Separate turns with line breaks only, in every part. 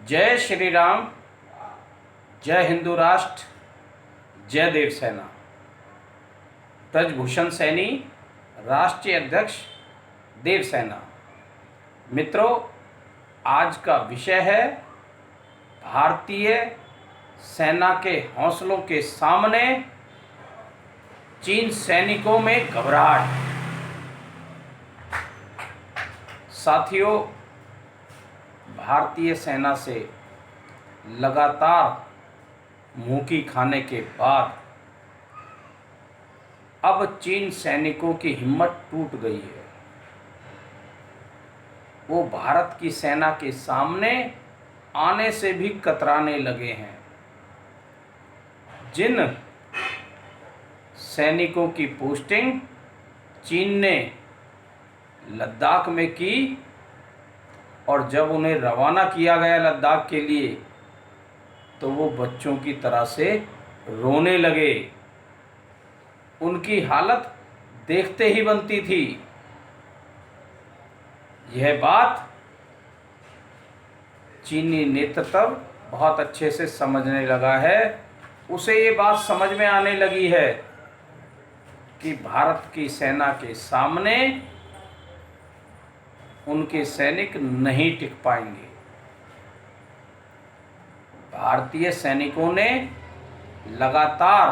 जय श्री राम, जय हिंदू राष्ट्र, जय देव सेना। ब्रजभूषण सैनी, राष्ट्रीय अध्यक्ष, देव सेना। मित्रों, आज का विषय है भारतीय सेना के हौसलों के सामने चीन सैनिकों में घबराहट। साथियों, भारतीय सेना से लगातार मुंह खाने के बाद अब चीन सैनिकों की हिम्मत टूट गई है। वो भारत की सेना के सामने आने से भी कतराने लगे हैं। जिन सैनिकों की पोस्टिंग चीन ने लद्दाख में की और जब उन्हें रवाना किया गया लद्दाख के लिए, तो वो बच्चों की तरह से रोने लगे। उनकी हालत देखते ही बनती थी। यह बात चीनी नेतृत्व बहुत अच्छे से समझने लगा है। उसे ये बात समझ में आने लगी है कि भारत की सेना के सामने उनके सैनिक नहीं टिक पाएंगे। भारतीय सैनिकों ने लगातार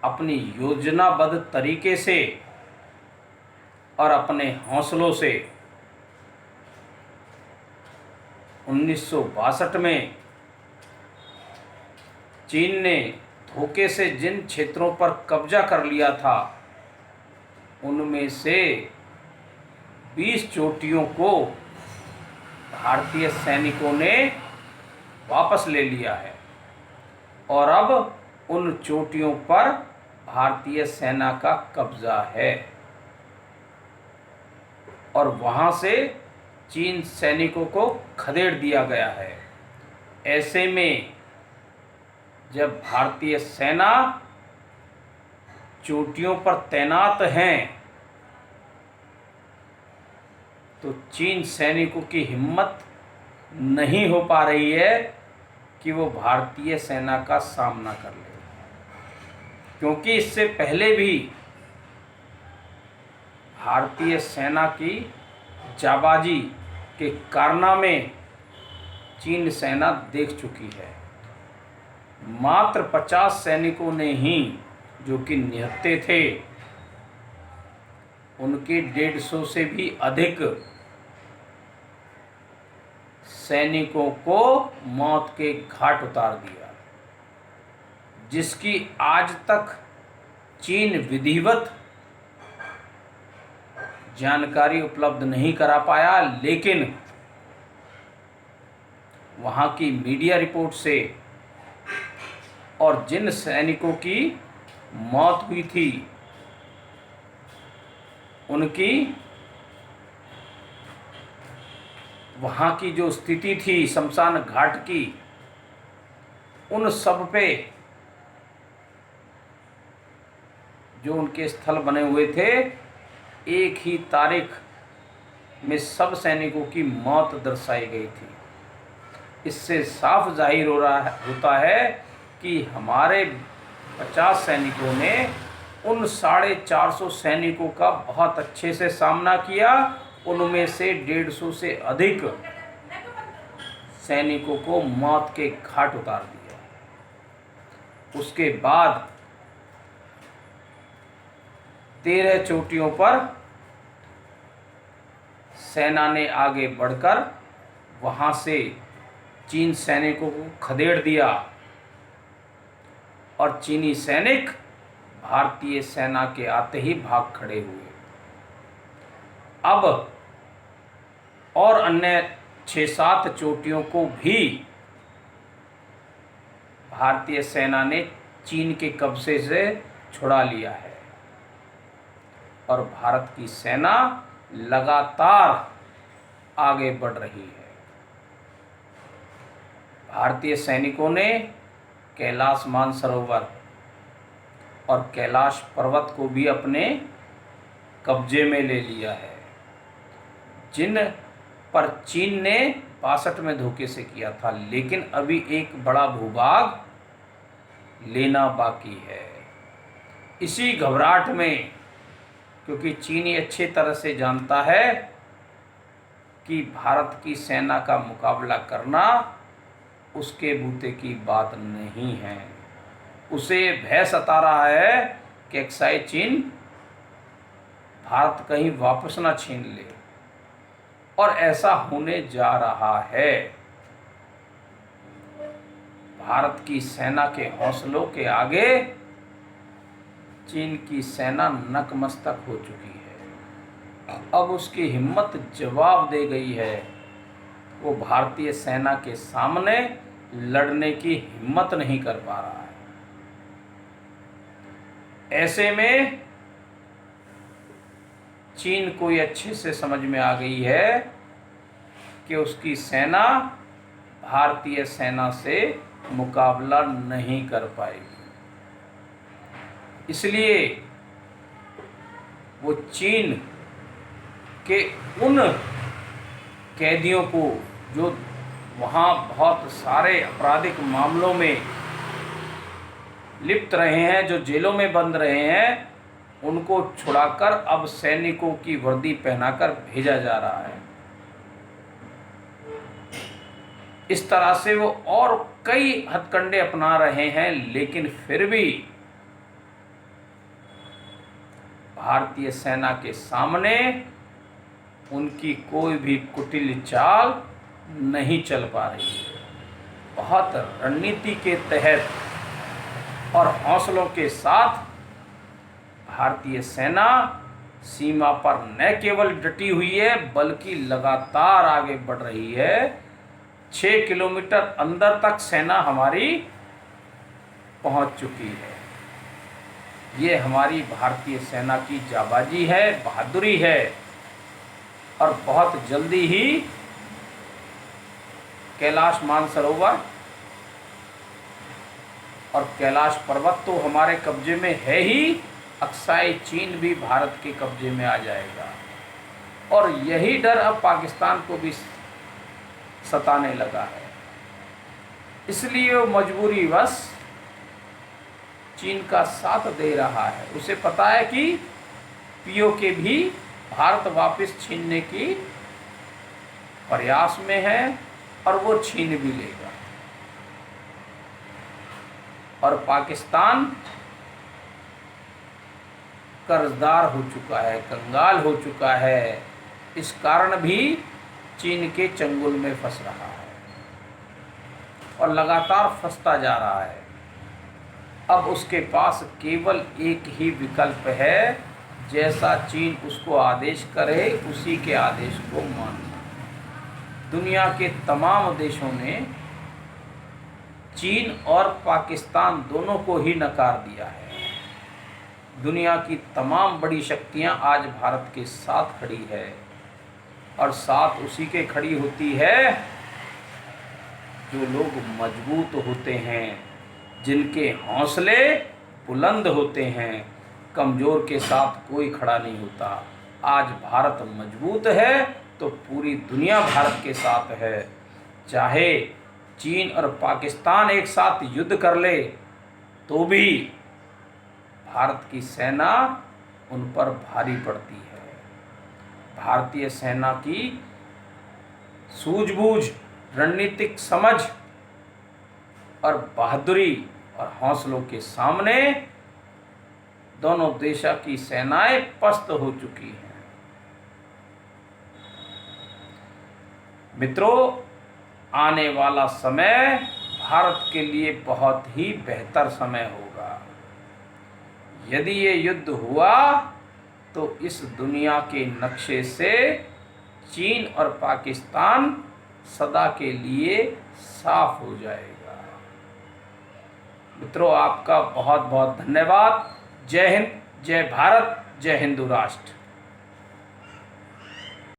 अपनी योजनाबद्ध तरीके से और अपने हौसलों से 1962 में चीन ने धोखे से जिन क्षेत्रों पर कब्जा कर लिया था, उनमें से 20 चोटियों को भारतीय सैनिकों ने वापस ले लिया है और अब उन चोटियों पर भारतीय सेना का कब्जा है और वहां से चीन सैनिकों को खदेड़ दिया गया है। ऐसे में जब भारतीय सेना चोटियों पर तैनात हैं, तो चीन सैनिकों की हिम्मत नहीं हो पा रही है कि वो भारतीय सेना का सामना कर ले, क्योंकि इससे पहले भी भारतीय सेना की जाबाजी के कारनामे चीन सेना देख चुकी है। मात्र 50 सैनिकों ने ही, जो कि निहत्थे थे, उनके 150 से भी अधिक सैनिकों को मौत के घाट उतार दिया, जिसकी आज तक चीन विधिवत जानकारी उपलब्ध नहीं करा पाया। लेकिन वहां की मीडिया रिपोर्ट से और जिन सैनिकों की मौत हुई थी, उनकी वहाँ की जो स्थिति थी शमशान घाट की, उन सब पे जो उनके स्थल बने हुए थे, एक ही तारीख में सब सैनिकों की मौत दर्शाई गई थी। इससे साफ जाहिर होता है कि हमारे 50 सैनिकों ने उन 450 सैनिकों का बहुत अच्छे से सामना किया। उनमें से 150 से अधिक सैनिकों को मौत के घाट उतार दिया। उसके बाद 13 चोटियों पर सेना ने आगे बढ़कर वहां से चीन सैनिकों को खदेड़ दिया और चीनी सैनिक भारतीय सेना के आते ही भाग खड़े हुए। अब और अन्य 6-7 चोटियों को भी भारतीय सेना ने चीन के कब्जे से छुड़ा लिया है और भारत की सेना लगातार आगे बढ़ रही है। भारतीय सैनिकों ने कैलाश मानसरोवर और कैलाश पर्वत को भी अपने कब्जे में ले लिया है, जिन पर चीन ने 62 में धोखे से किया था, लेकिन अभी एक बड़ा भूभाग लेना बाकी है। इसी घबराहट में, क्योंकि चीन ये अच्छी तरह से जानता है कि भारत की सेना का मुकाबला करना उसके बूते की बात नहीं है, उसे भय सता रहा है कि एक्साई चीन भारत कहीं वापस ना छीन ले, और ऐसा होने जा रहा है। भारत की सेना के हौसलों के आगे चीन की सेना नतमस्तक हो चुकी है। अब उसकी हिम्मत जवाब दे गई है, वो भारतीय सेना के सामने लड़ने की हिम्मत नहीं कर पा रहा है। ऐसे में चीन को ये अच्छे से समझ में आ गई है कि उसकी सेना भारतीय सेना से मुकाबला नहीं कर पाएगी, इसलिए वो चीन के उन कैदियों को जो वहाँ बहुत सारे आपराधिक मामलों में लिप्त रहे हैं, जो जेलों में बंद रहे हैं, उनको छुड़ाकर अब सैनिकों की वर्दी पहनाकर भेजा जा रहा है। इस तरह से वो और कई हथकंडे अपना रहे हैं, लेकिन फिर भी भारतीय सेना के सामने उनकी कोई भी कुटिल चाल नहीं चल पा रही है। बहुत रणनीति के तहत और हौसलों के साथ भारतीय सेना सीमा पर न केवल डटी हुई है, बल्कि लगातार आगे बढ़ रही है। 6 किलोमीटर अंदर तक सेना हमारी पहुंच चुकी है। ये हमारी भारतीय सेना की जाबाजी है, बहादुरी है, और बहुत जल्दी ही कैलाश मानसरोवर और कैलाश पर्वत तो हमारे कब्जे में है ही, अक्साई चीन भी भारत के कब्जे में आ जाएगा। और यही डर अब पाकिस्तान को भी सताने लगा है, इसलिए वो मजबूरीवश चीन का साथ दे रहा है। उसे पता है कि पीओके भी भारत वापस छीनने की प्रयास में है, और वो छीन भी लेगा। और पाकिस्तान कर्जदार हो चुका है, कंगाल हो चुका है, इस कारण भी चीन के चंगुल में फंस रहा है और लगातार फंसता जा रहा है। अब उसके पास केवल एक ही विकल्प है, जैसा चीन उसको आदेश करे उसी के आदेश को मानना। दुनिया के तमाम देशों ने चीन और पाकिस्तान दोनों को ही नकार दिया है। दुनिया की तमाम बड़ी शक्तियां आज भारत के साथ खड़ी है, और साथ उसी के खड़ी होती है जो लोग मजबूत होते हैं, जिनके हौसले बुलंद होते हैं। कमज़ोर के साथ कोई खड़ा नहीं होता। आज भारत मजबूत है तो पूरी दुनिया भारत के साथ है। चाहे चीन और पाकिस्तान एक साथ युद्ध कर ले तो भी भारत की सेना उन पर भारी पड़ती है। भारतीय सेना की सूझबूझ, रणनीतिक समझ और बहादुरी और हौसलों के सामने दोनों देशों की सेनाएं पस्त हो चुकी हैं। मित्रों, आने वाला समय भारत के लिए बहुत ही बेहतर समय होगा। यदि ये युद्ध हुआ तो इस दुनिया के नक्शे से चीन और पाकिस्तान सदा के लिए साफ हो जाएगा। मित्रों, आपका बहुत बहुत धन्यवाद। जय हिंद, जय भारत, जय हिंदू राष्ट्र।